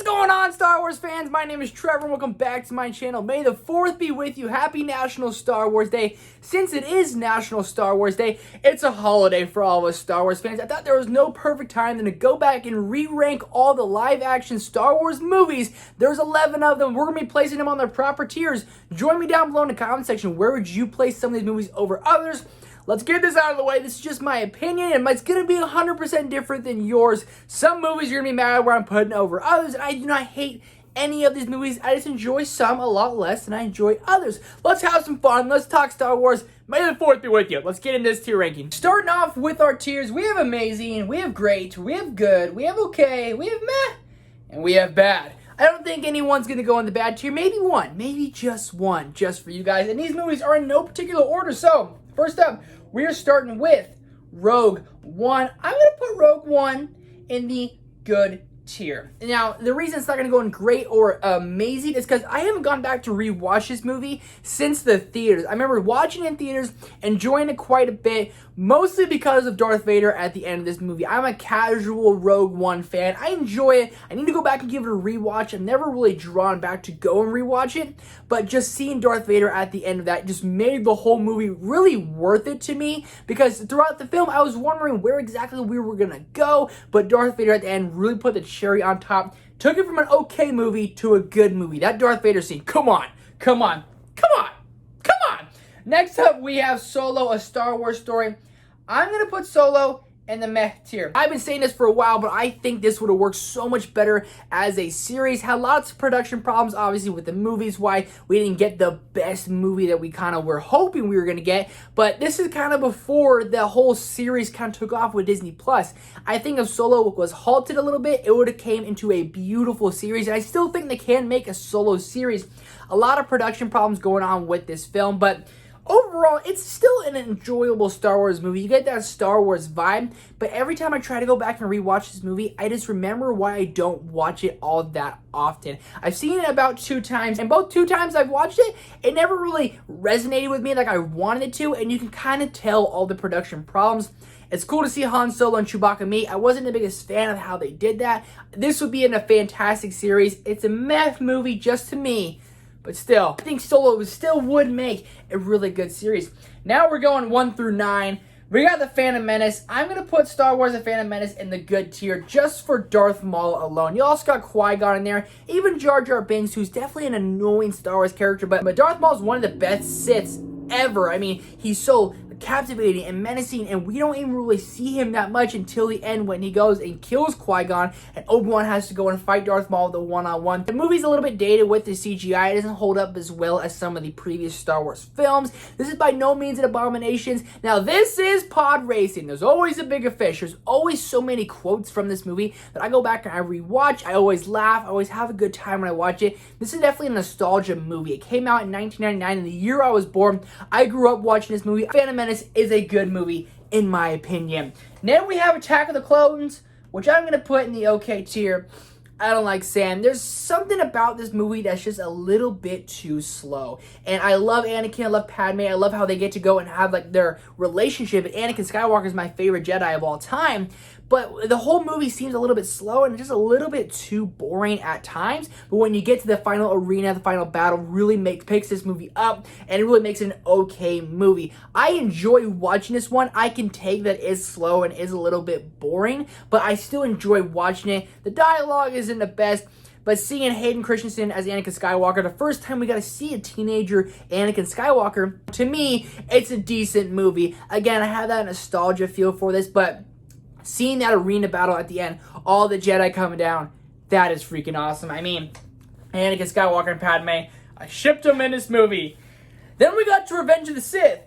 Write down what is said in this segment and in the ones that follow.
going on, Star Wars fans? My name is Trevor and welcome back to my channel. May the 4th be with you. Happy National Star Wars Day. Since it is National Star Wars Day, it's a holiday for all of us Star Wars fans. I thought there was no perfect time than to go back and re-rank all the live-action Star Wars movies. There's 11 of them. We're going to be placing them on their proper tiers. Join me down below in the comment section. Where would you place some of these movies over others? Let's get this out of the way. This is just my opinion, and it's going to be 100% different than yours. Some movies you're going to be mad at where I'm putting over others, and I do not hate any of these movies. I just enjoy some a lot less than I enjoy others. Let's have some fun. Let's talk Star Wars. May the 4th be with you. Let's get into this tier ranking. Starting off with our tiers, we have amazing, we have great, we have good, we have okay, we have meh, and we have bad. I don't think anyone's going to go in the bad tier. Maybe one, maybe just one, just for you guys. And these movies are in no particular order. So, first up, we are starting with Rogue One. I'm going to put Rogue One in the good tier. Now, the reason it's not going to go in great or amazing is because I haven't gone back to rewatch this movie since the theaters. I remember watching it in theaters, enjoying it quite a bit, mostly because of Darth Vader at the end of this movie. I'm a casual Rogue One fan. I enjoy it. I need to go back and give it a rewatch. I'm never really drawn back to go and rewatch it, but just seeing Darth Vader at the end of that just made the whole movie really worth it to me, because throughout the film I was wondering where exactly we were going to go, but Darth Vader at the end really put the cherry on top, took it from an okay movie to a good movie. That Darth Vader scene, come on, come on, come on, come on. Next up, we have Solo, A Star Wars Story. I'm going to put Solo in the meh tier. I've been saying this for a while, but I think this would have worked so much better as a series. Had lots of production problems, obviously, with the movies, why we didn't get the best movie that we kind of were hoping we were going to get. But this is kind of before the whole series kind of took off with Disney+. I think if Solo was halted a little bit, it would have came into a beautiful series. And I still think they can make a Solo series. A lot of production problems going on with this film, but overall, it's still an enjoyable Star Wars movie. You get that Star Wars vibe, but every time I try to go back and rewatch this movie, I just remember why I don't watch it all that often. I've seen it about 2 times, and both 2 times I've watched it, it never really resonated with me like I wanted it to, and you can kind of tell all the production problems. It's cool to see Han Solo and Chewbacca meet. I wasn't the biggest fan of how they did that. This would be in a fantastic series. It's a meh movie just to me, but still, I think Solo still would make a really good series. Now we're going 1 through 9. We got The Phantom Menace. I'm going to put Star Wars The Phantom Menace in the good tier just for Darth Maul alone. You also got Qui-Gon in there. Even Jar Jar Binks, who's definitely an annoying Star Wars character, but Darth Maul is one of the best Siths ever. I mean, he's so captivating and menacing, and we don't even really see him that much until the end when he goes and kills Qui-Gon and Obi-Wan has to go and fight Darth Maul the one-on-one. The movie's a little bit dated with the CGI. It doesn't hold up as well as some of the previous Star Wars films. This is by no means an abomination. Now, this is pod racing. There's always a bigger fish. There's always so many quotes from this movie that I go back and I rewatch. I always laugh. I always have a good time when I watch it. This is definitely a nostalgia movie. It came out in 1999, and the year I was born. I grew up watching this movie. Phantom Menace is a good movie, in my opinion. Then we have Attack of the Clones, which I'm going to put in the okay tier. I don't like Sam. There's something about this movie that's just a little bit too slow. And I love Anakin, I love Padme, I love how they get to go and have like their relationship. And Anakin Skywalker is my favorite Jedi of all time. But the whole movie seems a little bit slow and just a little bit too boring at times. But when you get to the final arena, the final battle really picks this movie up, and it really makes it an okay movie. I enjoy watching this one. I can take that it's slow and is a little bit boring, but I still enjoy watching it. The dialogue isn't the best, but seeing Hayden Christensen as Anakin Skywalker, the first time we got to see a teenager Anakin Skywalker, to me, it's a decent movie. Again, I have that nostalgia feel for this, but seeing that arena battle at the end, all the Jedi coming down, that is freaking awesome. I mean, Anakin Skywalker and Padme, I shipped them in this movie. Then we got to Revenge of the Sith.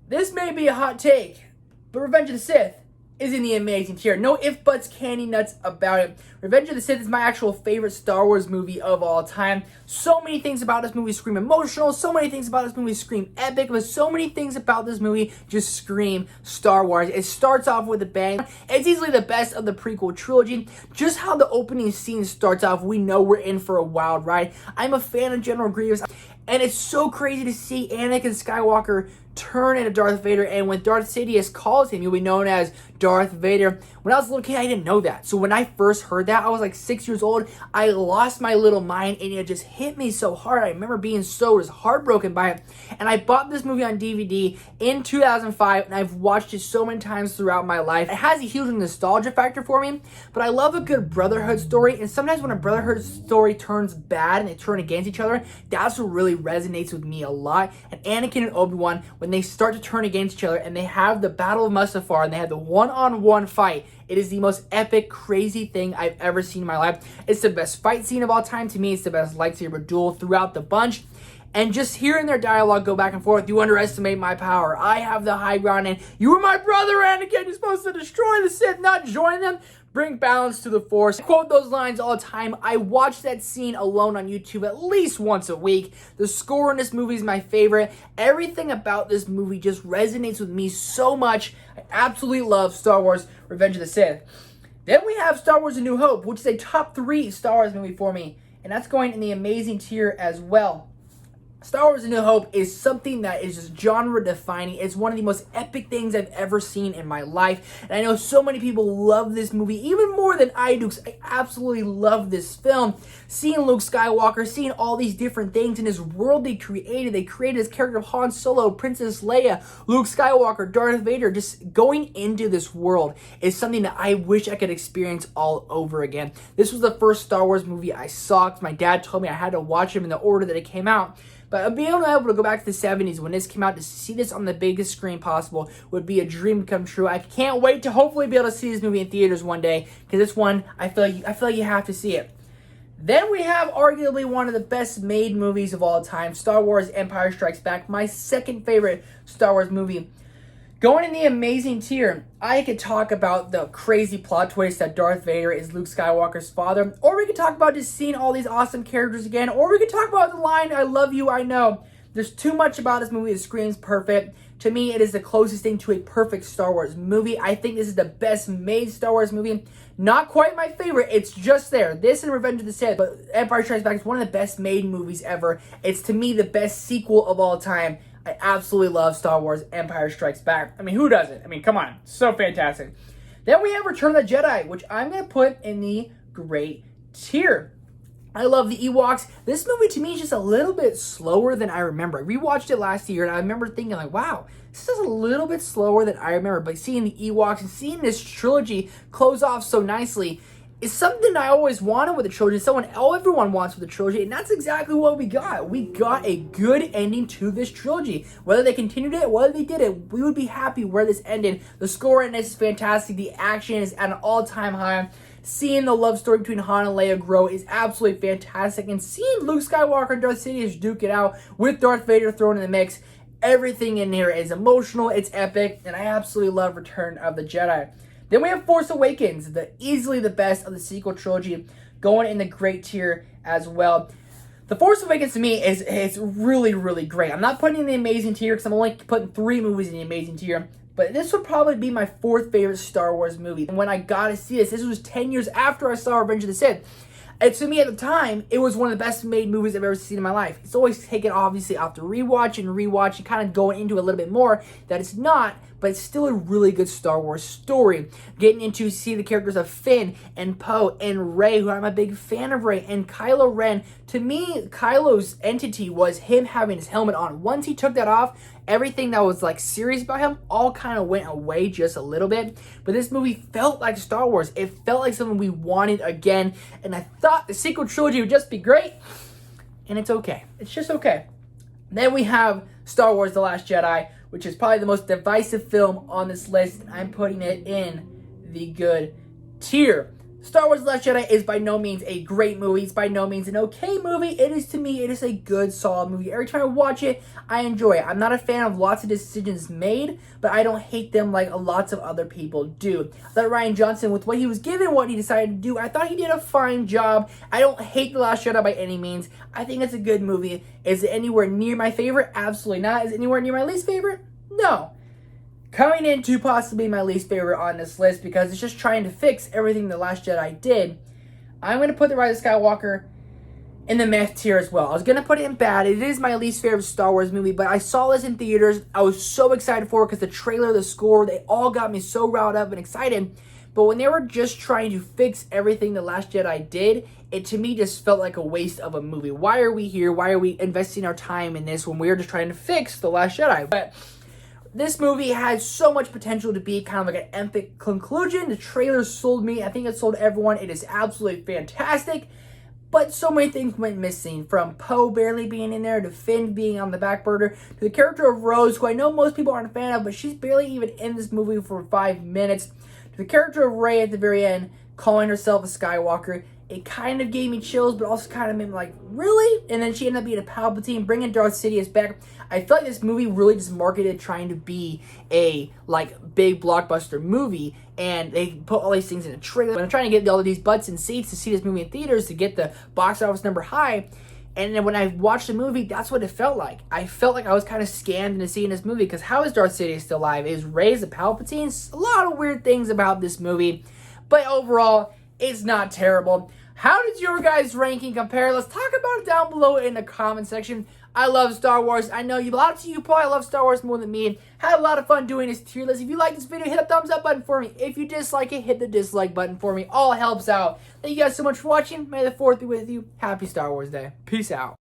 This may be a hot take, but Revenge of the Sith is in the amazing tier. No ifs, buts, candy nuts about it. Revenge of the Sith is my actual favorite Star Wars movie of all time. So many things about this movie scream emotional. So many things about this movie scream epic. But so many things about this movie just scream Star Wars. It starts off with a bang. It's easily the best of the prequel trilogy. Just how the opening scene starts off, we know we're in for a wild ride. I'm a fan of General Grievous, and it's so crazy to see Anakin Skywalker turn into Darth Vader, and when Darth Sidious calls him, he'll be known as Darth Vader. When I was a little kid, I didn't know that. So when I first heard that, I was like 6 years old. I lost my little mind, and it just hit me so hard. I remember being so just heartbroken by it. And I bought this movie on DVD in 2005, and I've watched it so many times throughout my life. It has a huge nostalgia factor for me, but I love a good brotherhood story. And sometimes when a brotherhood story turns bad and they turn against each other, that's what really resonates with me a lot. And Anakin and Obi-Wan, when they start to turn against each other and they have the Battle of Mustafar and they have the one-on-one fight, it is the most epic, crazy thing I've ever seen in my life. It's the best fight scene of all time. To me, it's the best lightsaber duel throughout the bunch. And just hearing their dialogue go back and forth, you underestimate my power. I have the high ground, and you were my brother, Anakin. You're supposed to destroy the Sith, not join them. Bring balance to the Force. I quote those lines all the time. I watch that scene alone on YouTube at least once a week. The score in this movie is my favorite. Everything about this movie just resonates with me so much. I absolutely love Star Wars Revenge of the Sith. Then we have Star Wars A New Hope, which is a top 3 Star Wars movie for me. And that's going in the amazing tier as well. Star Wars A New Hope is something that is just genre defining. It's one of the most epic things I've ever seen in my life. And I know so many people love this movie even more than I do, because I absolutely love this film. Seeing Luke Skywalker, seeing all these different things in this world they created. They created this character of Han Solo, Princess Leia, Luke Skywalker, Darth Vader. Just going into this world is something that I wish I could experience all over again. This was the first Star Wars movie I saw, because my dad told me I had to watch them in the order that it came out. But being able to go back to the 70s when this came out, to see this on the biggest screen possible would be a dream come true. I can't wait to hopefully be able to see this movie in theaters one day, because this one, I feel like you have to see it. Then we have arguably one of the best made movies of all time, Star Wars Empire Strikes Back, my second favorite Star Wars movie. Going in the amazing tier, I could talk about the crazy plot twist that Darth Vader is Luke Skywalker's father, or we could talk about just seeing all these awesome characters again, or we could talk about the line, I love you, I know. There's too much about this movie that screams perfect. To me, it is the closest thing to a perfect Star Wars movie. I think this is the best made Star Wars movie. Not quite my favorite, it's just there. This and Revenge of the Sith, but Empire Strikes Back is one of the best made movies ever. It's, to me, the best sequel of all time. I absolutely love Star Wars Empire Strikes Back. I mean, who doesn't? I mean, come on. So fantastic. Then we have Return of the Jedi, which I'm going to put in the great tier. I love the Ewoks. This movie, to me, is just a little bit slower than I remember. I rewatched it last year, and I remember thinking, like, wow, this is a little bit slower than I remember. But seeing the Ewoks and seeing this trilogy close off so nicely is something I always wanted with a trilogy. Everyone wants with a trilogy, and that's exactly what we got. We got a good ending to this trilogy. Whether they continued it, whether they did it, we would be happy where this ended. The score in this is fantastic. The action is at an all-time high. Seeing the love story between Han and Leia grow is absolutely fantastic. And seeing Luke Skywalker and Darth Sidious duke it out with Darth Vader thrown in the mix, everything in here is emotional, it's epic, and I absolutely love Return of the Jedi. Then we have Force Awakens, easily the best of the sequel trilogy, going in the great tier as well. The Force Awakens to me is really, really great. I'm not putting in the amazing tier because I'm only putting 3 movies in the amazing tier. But this would probably be my 4th favorite Star Wars movie. And when I got to see this was 10 years after I saw Revenge of the Sith. And to me at the time, it was one of the best made movies I've ever seen in my life. It's always taken, obviously, after rewatch and kind of going into a little bit more that it's not, but it's still a really good Star Wars story. Getting into see the characters of Finn and Poe and Rey, who I'm a big fan of Rey, and Kylo Ren. To me, Kylo's entity was him having his helmet on. Once he took that off, everything that was like serious about him all kind of went away just a little bit. But this movie felt like Star Wars. It felt like something we wanted again. And I thought the sequel trilogy would just be great. And it's okay. It's just okay. Then we have Star Wars The Last Jedi, which is probably the most divisive film on this list. And I'm putting it in the good tier. Star Wars The Last Jedi is by no means a great movie. It's by no means an okay movie. It is, to me, it is a good, solid movie. Every time I watch it, I enjoy it. I'm not a fan of lots of decisions made, but I don't hate them like lots of other people do. I thought Rian Johnson, with what he was given, what he decided to do, I thought he did a fine job. I don't hate The Last Jedi by any means. I think it's a good movie. Is it anywhere near my favorite? Absolutely not. Is it anywhere near my least favorite? No. Coming into possibly my least favorite on this list because it's just trying to fix everything The Last Jedi did, I'm going to put The Rise of Skywalker in the meh tier as well. I was gonna put it in bad. It is my least favorite Star Wars movie, but I saw this in theaters. I was so excited for it because the trailer, the score, they all got me so riled up and excited. But when they were just trying to fix everything The Last Jedi did, it to me just felt like a waste of a movie. Why are we here? Why are we investing our time in this when we're just trying to fix The Last Jedi? But this movie has so much potential to be kind of like an epic conclusion. The trailer sold me. I think it sold everyone. It is absolutely fantastic. But so many things went missing, from Poe barely being in there, to Finn being on the back burner, to the character of Rose, who I know most people aren't a fan of, but she's barely even in this movie for 5 minutes, to the character of Rey at the very end, calling herself a Skywalker. It kind of gave me chills, but also kind of made me like, really? And then she ended up being a Palpatine, bringing Darth Sidious back. I feel like this movie really just marketed trying to be a, like, big blockbuster movie, and they put all these things in a trailer. And I'm trying to get all of these butts and seats to see this movie in theaters to get the box office number high. And then when I watched the movie, that's what it felt like. I felt like I was kind of scammed into seeing this movie, because how is Darth Sidious still alive? Is Rey a Palpatine? A lot of weird things about this movie, but overall, it's not terrible. How did your guys' ranking compare? Let's talk about it down below in the comment section. I love Star Wars. I know a lot of you probably love Star Wars more than me. Had a lot of fun doing this tier list. If you like this video, hit the thumbs up button for me. If you dislike it, hit the dislike button for me. All helps out. Thank you guys so much for watching. May the 4th be with you. Happy Star Wars Day. Peace out.